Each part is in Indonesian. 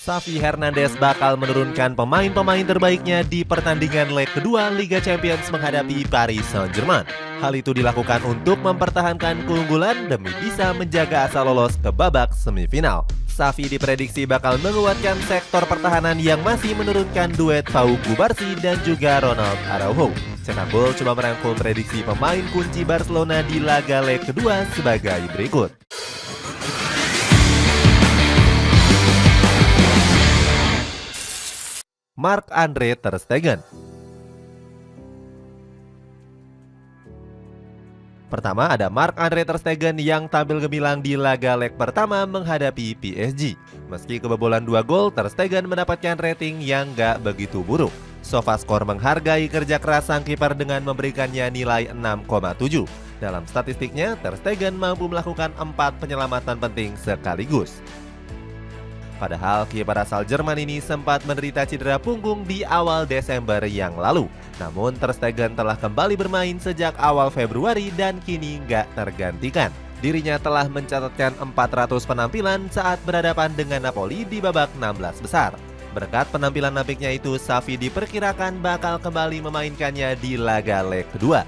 Xavi Hernandez bakal menurunkan pemain-pemain terbaiknya di pertandingan leg kedua Liga Champions menghadapi Paris Saint-Germain. Hal itu dilakukan untuk mempertahankan keunggulan demi bisa menjaga asa lolos ke babak semifinal. Xavi diprediksi bakal menguatkan sektor pertahanan yang masih menurunkan duet Pau Cubarsí dan juga Ronald Araujo. Cetak Gol coba merangkum prediksi pemain kunci Barcelona di laga leg kedua sebagai berikut. Marc-Andre ter Stegen. Pertama ada Marc-Andre ter Stegen yang tampil gemilang di laga leg pertama menghadapi PSG. Meski kebobolan 2 gol, ter Stegen mendapatkan rating yang gak begitu buruk. SofaScore menghargai kerja keras sang kiper dengan memberikannya nilai 6,7. Dalam statistiknya, ter Stegen mampu melakukan 4 penyelamatan penting sekaligus. Padahal kiper asal Jerman ini sempat menderita cedera punggung di awal Desember yang lalu. Namun ter Stegen telah kembali bermain sejak awal Februari dan kini nggak tergantikan. Dirinya telah mencatatkan 400 penampilan saat berhadapan dengan Napoli di babak 16 besar. Berkat penampilan apiknya itu, Xavi diperkirakan bakal kembali memainkannya di laga leg kedua.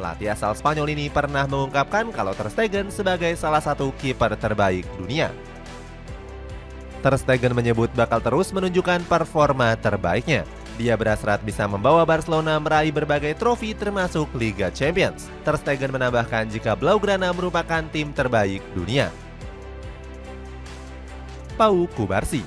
Pelatih asal Spanyol ini pernah mengungkapkan kalau ter Stegen sebagai salah satu kiper terbaik dunia. Ter Stegen menyebut bakal terus menunjukkan performa terbaiknya. Dia berhasrat bisa membawa Barcelona meraih berbagai trofi termasuk Liga Champions. Ter Stegen menambahkan jika Blaugrana merupakan tim terbaik dunia. Pau Cubarsí.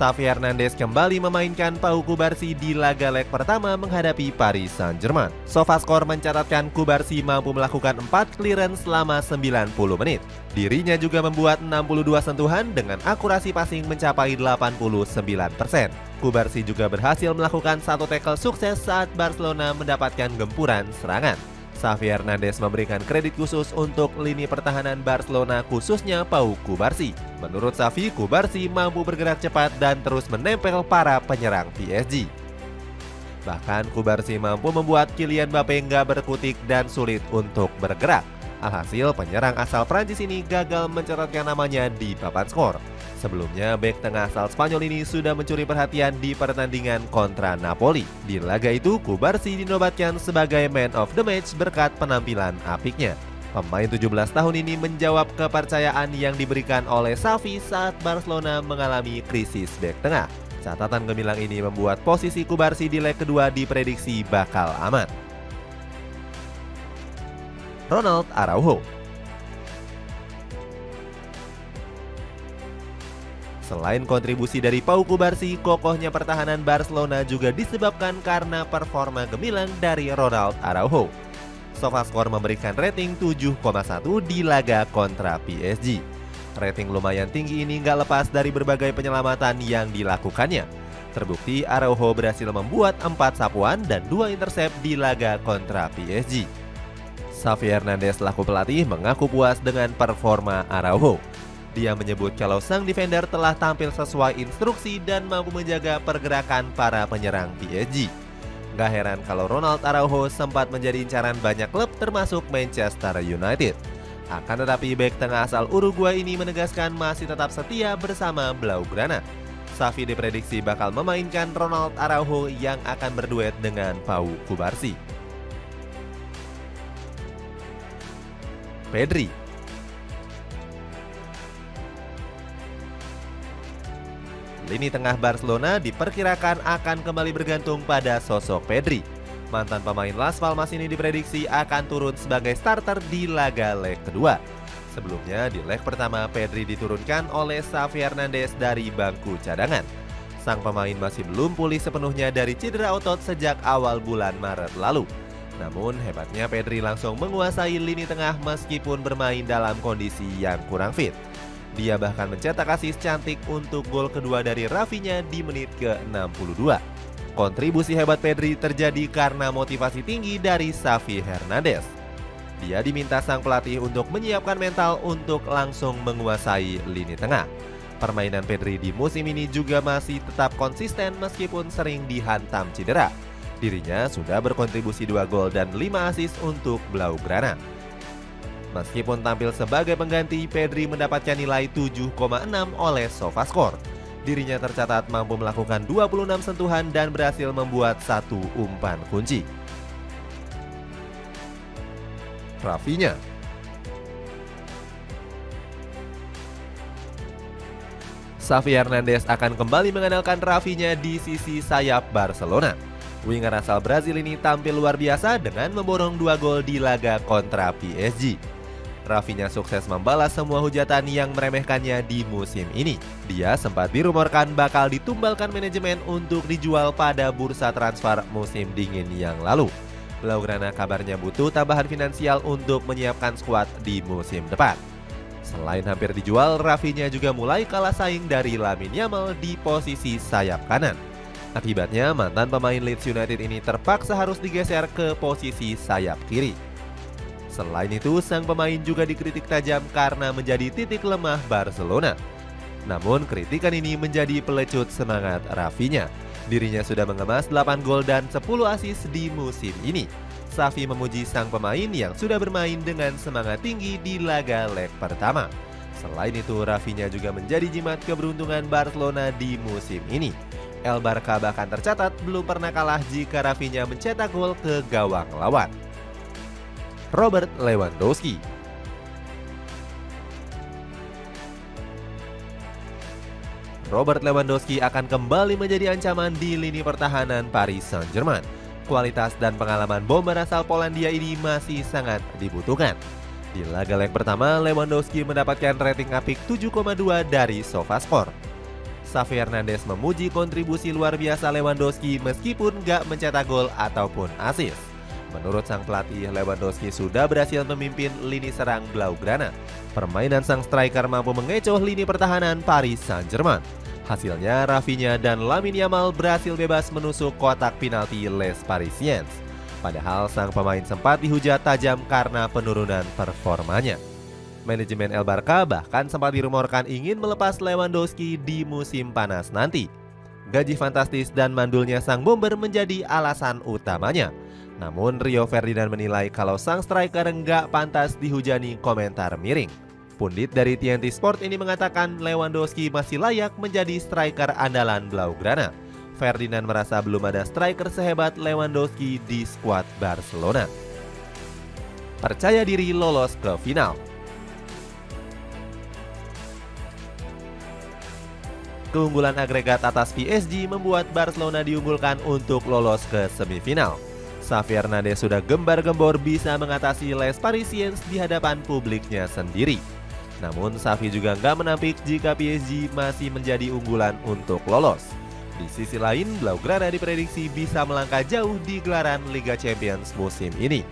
Xavi Hernandez kembali memainkan Pau Cubarsí di laga leg pertama menghadapi Paris Saint-Germain. SofaScore mencatatkan Cubarsí mampu melakukan 4 clearance selama 90 menit. Dirinya juga membuat 62 sentuhan dengan akurasi passing mencapai 89%. Cubarsí juga berhasil melakukan 1 tackle sukses saat Barcelona mendapatkan gempuran serangan. Xavi Hernandez memberikan kredit khusus untuk lini pertahanan Barcelona khususnya Pau Cubarsí. Menurut Xavi, Cubarsí mampu bergerak cepat dan terus menempel para penyerang PSG. Bahkan Cubarsí mampu membuat Kylian Mbappé nggak berkutik dan sulit untuk bergerak. Alhasil penyerang asal Prancis ini gagal mencatatkan namanya di papan skor. Sebelumnya, bek tengah asal Spanyol ini sudah mencuri perhatian di pertandingan kontra Napoli. Di laga itu, Cubarsí dinobatkan sebagai man of the match berkat penampilan apiknya. Pemain 17 tahun ini menjawab kepercayaan yang diberikan oleh Xavi saat Barcelona mengalami krisis bek tengah. Catatan gemilang ini membuat posisi Cubarsí di leg kedua diprediksi bakal aman. Ronald Araujo. Selain kontribusi dari Pau Cubarsí, kokohnya pertahanan Barcelona juga disebabkan karena performa gemilang dari Ronald Araujo. SofaScore memberikan rating 7,1 di laga kontra PSG. Rating lumayan tinggi ini nggak lepas dari berbagai penyelamatan yang dilakukannya. Terbukti Araujo berhasil membuat 4 sapuan dan 2 intercept di laga kontra PSG. Xavi Hernandez selaku pelatih mengaku puas dengan performa Araujo. Dia menyebut kalau sang defender telah tampil sesuai instruksi dan mampu menjaga pergerakan para penyerang PSG. Gak heran kalau Ronald Araujo sempat menjadi incaran banyak klub termasuk Manchester United. Akan tetapi bek tengah asal Uruguay ini menegaskan masih tetap setia bersama Blaugrana. Xavi diprediksi bakal memainkan Ronald Araujo yang akan berduet dengan Pau Cubarsí. Pedri. Lini tengah Barcelona diperkirakan akan kembali bergantung pada sosok Pedri. Mantan pemain Las Palmas ini diprediksi akan turun sebagai starter di laga leg kedua. Sebelumnya di leg pertama Pedri diturunkan oleh Xavi Hernandez dari bangku cadangan. Sang pemain masih belum pulih sepenuhnya dari cedera otot sejak awal bulan Maret lalu. Namun hebatnya Pedri langsung menguasai lini tengah meskipun bermain dalam kondisi yang kurang fit. Dia bahkan mencetak asis cantik untuk gol kedua dari Rafinha di menit ke-62. Kontribusi hebat Pedri terjadi karena motivasi tinggi dari Xavi Hernandez. Dia diminta sang pelatih untuk menyiapkan mental untuk langsung menguasai lini tengah. Permainan Pedri di musim ini juga masih tetap konsisten meskipun sering dihantam cedera. Dirinya sudah berkontribusi 2 gol dan 5 assist untuk Blaugrana. Meskipun tampil sebagai pengganti, Pedri mendapatkan nilai 7,6 oleh SofaScore. Dirinya tercatat mampu melakukan 26 sentuhan dan berhasil membuat 1 umpan kunci. Rafinha. Xavi Hernandez akan kembali mengandalkan Rafinha di sisi sayap Barcelona. Winger asal Brazil ini tampil luar biasa dengan memborong 2 gol di laga kontra PSG. Rafinha sukses membalas semua hujatan yang meremehkannya di musim ini. Dia sempat dirumorkan bakal ditumbalkan manajemen untuk dijual pada bursa transfer musim dingin yang lalu. Blaugrana kabarnya butuh tambahan finansial untuk menyiapkan skuad di musim depan. Selain hampir dijual, Rafinha juga mulai kalah saing dari Lamine Yamal di posisi sayap kanan. Akibatnya, mantan pemain Leeds United ini terpaksa harus digeser ke posisi sayap kiri. Selain itu, sang pemain juga dikritik tajam karena menjadi titik lemah Barcelona. Namun, kritikan ini menjadi pelecut semangat Rafinha. Dirinya sudah mengemas 8 gol dan 10 assist di musim ini. Xavi memuji sang pemain yang sudah bermain dengan semangat tinggi di laga leg pertama. Selain itu, Rafinha juga menjadi jimat keberuntungan Barcelona di musim ini. El Barca bahkan tercatat belum pernah kalah jika Rafinha mencetak gol ke gawang lawan. Robert Lewandowski. Robert Lewandowski akan kembali menjadi ancaman di lini pertahanan Paris Saint-Germain. Kualitas dan pengalaman bomber asal Polandia ini masih sangat dibutuhkan. Di laga leg pertama, Lewandowski mendapatkan rating apik 7,2 dari SofaScore. Xavi Hernandez memuji kontribusi luar biasa Lewandowski meskipun gak mencetak gol ataupun assist. Menurut sang pelatih, Lewandowski sudah berhasil memimpin lini serang Blaugrana. Permainan sang striker mampu mengecoh lini pertahanan Paris Saint-Germain. Hasilnya, Rafinha dan Lamine Yamal berhasil bebas menusuk kotak penalti Les Parisiens. Padahal sang pemain sempat dihujat tajam karena penurunan performanya. Manajemen El Barca bahkan sempat dirumorkan ingin melepas Lewandowski di musim panas nanti. Gaji fantastis dan mandulnya sang bomber menjadi alasan utamanya. Namun Rio Ferdinand menilai kalau sang striker enggak pantas dihujani komentar miring. Pundit dari TNT Sport ini mengatakan Lewandowski masih layak menjadi striker andalan Blaugrana. Ferdinand merasa belum ada striker sehebat Lewandowski di skuad Barcelona. Percaya diri lolos ke final. Keunggulan agregat atas PSG membuat Barcelona diunggulkan untuk lolos ke semifinal. Xavi Hernandez sudah gembar-gembor bisa mengatasi Les Parisiens di hadapan publiknya sendiri. Namun Xavi juga nggak menampik jika PSG masih menjadi unggulan untuk lolos. Di sisi lain, Blaugrana diprediksi bisa melangkah jauh di gelaran Liga Champions musim ini.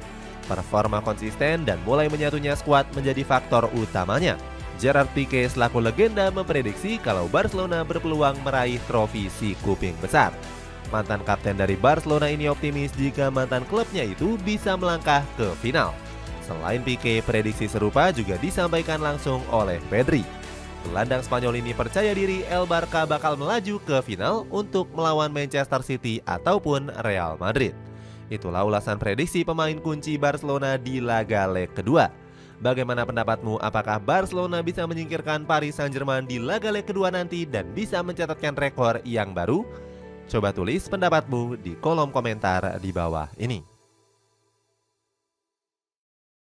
Performa konsisten dan mulai menyatunya skuad menjadi faktor utamanya. Gerard Piqué selaku legenda memprediksi kalau Barcelona berpeluang meraih trofi si kuping besar. Mantan kapten dari Barcelona ini optimis jika mantan klubnya itu bisa melangkah ke final. Selain Piqué, prediksi serupa juga disampaikan langsung oleh Pedri. Gelandang Spanyol ini percaya diri El Barca bakal melaju ke final untuk melawan Manchester City ataupun Real Madrid. Itulah ulasan prediksi pemain kunci Barcelona di laga leg kedua. Bagaimana pendapatmu? Apakah Barcelona bisa menyingkirkan Paris Saint-Germain di laga leg kedua nanti dan bisa mencatatkan rekor yang baru? Coba tulis pendapatmu di kolom komentar di bawah ini.